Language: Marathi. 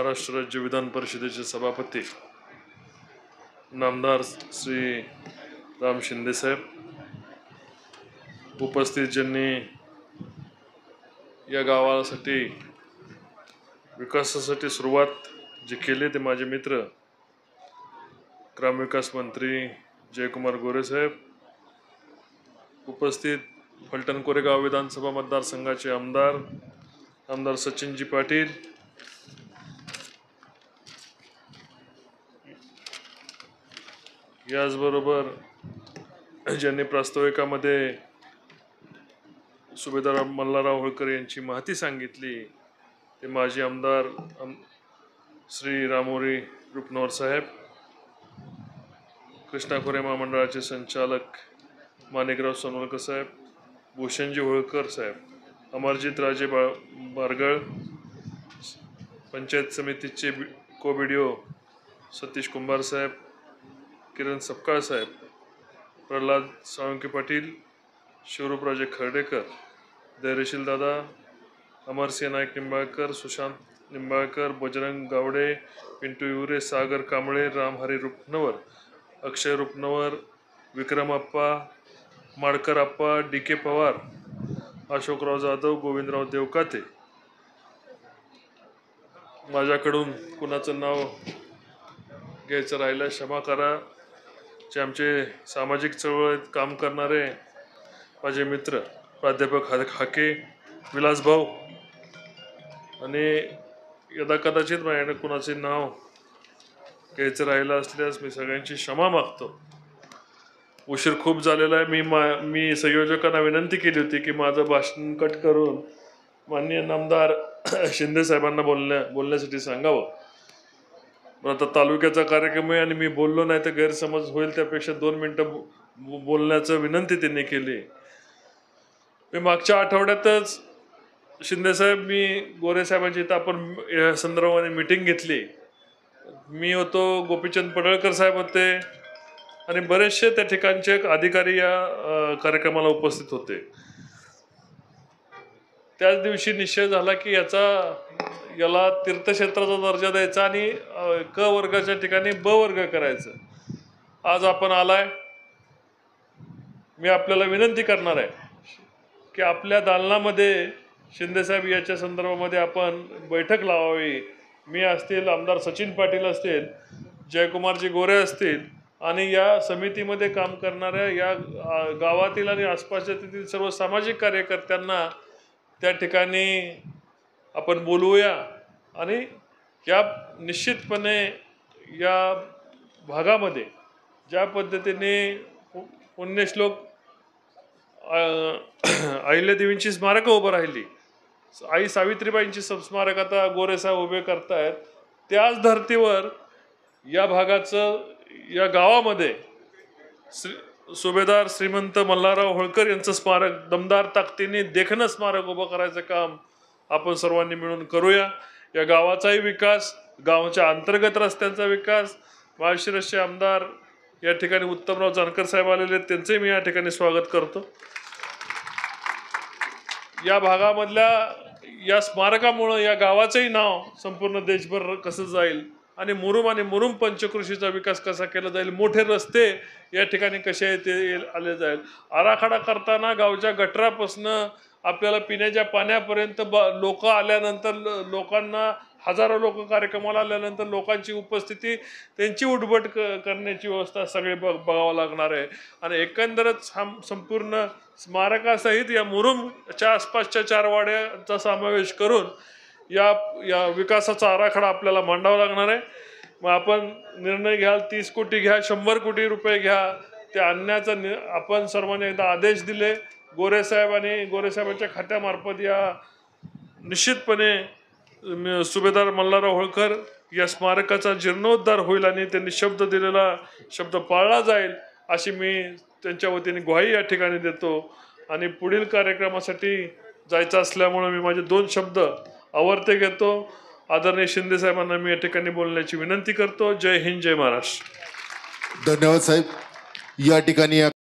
महाराष्ट्र राज्य विधान परिषदेचे सभापती नामदार श्री राम शिंदे साहेब, उपस्थित ज्यांनी या गावासाठी विकासासाठी सुरुवात जे केले ते माझे मित्र ग्रामविकास मंत्री जयकुमार गोरे साहेब, उपस्थित फलटण कोरेगाव विधानसभा मतदारसंघाचे आमदार सचिनजी पाटील, याचबरोबर ज्यांनी प्रास्ताविकामध्ये सुभेदार मल्हारराव होळकर यांची माहिती सांगितली ते माजी आमदार श्री रामोरी रुपनवर साहेब, कृष्णा खोरे महामंडळाचे संचालक माणिकराव सोनवलकर साहेब, भूषणजी होळकर साहेब, अमरजित राजे बारगळ, पंचायत समितीचे को-बीडीओ सतीश कुंभार साहेब, किरण सपकाळ साहेब, प्रल्हाद साळुंके पाटील, शिवरूपराजे खर्डेकर, धैर्यशील दादा, अमरसिंह नाईक निंबाळकर, सुशांत निंबाळकर, बजरंग गावडे, पिंटू युरे, सागर कांबळे, रामहरी रुपनवर, अक्षय रुपनवर, विक्रम आप्पा, माडकर आप्पा, डी.के. पवार, अशोकराव जाधव, गोविंदराव देवकाते. माझ्याकडून कुणाचं नाव घ्यायचं राहिलं क्षमा करा. जे आमचे सामाजिक चळवळीत काम करणारे माझे मित्र प्राध्यापक हाके, विलास भाऊ, आणि यदा कदाचित माझ्याकडे कुणाचे नाव घ्यायचं राहिलं असल्यास मी सगळ्यांची क्षमा मागतो. उशीर खूप झालेला आहे. मी संयोजकांना विनंती केली होती की माझं भाषण कट करून माननीय नामदार शिंदे साहेबांना बोलण्यासाठी सांगावं. पण आता तालुक्याचा कार्यक्रम आहे आणि मी बोललो नाही तर गैरसमज होईल, त्यापेक्षा 2 मिनिटं बोलण्याचं विनंती त्यांनी केली. मी मागच्या आठवड्यातच शिंदे साहेब, मी गोरे साहेबांची इथं आपण या संदर्भाने मीटिंग घेतली. मी होतो, गोपीचंद पडळकर साहेब होते आणि बरेचसे त्या ठिकाणचे अधिकारी या कार्यक्रमाला उपस्थित होते. त्याच दिवशी निश्चय झाला की याला तीर्थक्षेत्राचा दर्जा द्यायचा आणि क वर्गाच्या ठिकाणी ब वर्ग करायचं. आज आपण आलाय, मी आपल्याला विनंती करणार आहे की आपल्या दालनामध्ये शिंदेसाहेब याच्या संदर्भामध्ये आपण बैठक लावावी. मी असतील, आमदार सचिन पाटील असतील, जयकुमारजी गोरे असतील आणि या समितीमध्ये काम करणाऱ्या या गावातील आणि आसपासच्या तेथील सर्व सामाजिक कार्यकर्त्यांना त्या ठिकाणी आपण बोलवूया आणि या निश्चितपणे या भागामध्ये ज्या पद्धतीने पुण्यश्लोक अहिल्यादेवींची स्मारकं उभं राहिली, आई सावित्रीबाईंची स्मारक आता गोरेसाहेब उभे करतायत, त्याच धर्तीवर या भागाचं, या गावामध्ये सुभेदार श्रीमंत मल्हारराव होळकर यांचं स्मारक दमदार ताकदीने देखणं स्मारक उभं करायचं काम आपण सर्वांनी मिळून करूया. या गावाचाही विकास, गावाच्या अंतर्गत रस्त्यांचा विकास. माळशिरसचे आमदार या ठिकाणी उत्तमराव जानकर साहेब आलेले आहेत, त्यांचंही मी या ठिकाणी स्वागत करतो. या भागामधल्या या स्मारकामुळं या गावाचंही नाव संपूर्ण देशभर कसं जाईल आणि मुरुम पंचकृषीचा विकास कसा केला जाईल, मोठे रस्ते या ठिकाणी कसे ते आले जाईल. आराखडा करताना गावच्या गटरापासून आपल्याला पिण्याच्या पाण्यापर्यंत लोक आल्यानंतर, लोकांना हजारो लोक कार्यक्रमाला आल्यानंतर लोकांची उपस्थिती, त्यांची उठबट करण्याची व्यवस्था सगळे बघावं लागणार आहे. आणि एकंदरच हा संपूर्ण स्मारकासहित या मुरुमच्या आसपासच्या 4 वाड्याचा समावेश करून या विकासाचा आराखडा आपल्याला मांडावा लागणार आहे. मग आपण निर्णय घ्याल, 30 कोटी घ्या, 100 कोटी रुपये घ्या, ते आणण्याचा आपण सर्वांनी एकदा आदेश दिले. गोरेसाहेब आणि गोरेसाहेबांच्या खात्यामार्फत या निश्चितपणे सुभेदार मल्हारराव होळकर या स्मारकाचा जीर्णोद्धार होईल आणि त्यांनी शब्द दिलेला शब्द पाळला जाईल अशी मी त्यांच्या वतीने ग्वाही या ठिकाणी देतो. आणि पुढील कार्यक्रमासाठी जायचं असल्यामुळे मी माझे 2 शब्द आवर्ते घेतो. आदरणीय शिंदे साहेबांना मी या ठिकाणी बोलण्याची विनंती करतो. जय हिंद, जय महाराष्ट्र. धन्यवाद साहेब. या ठिकाणी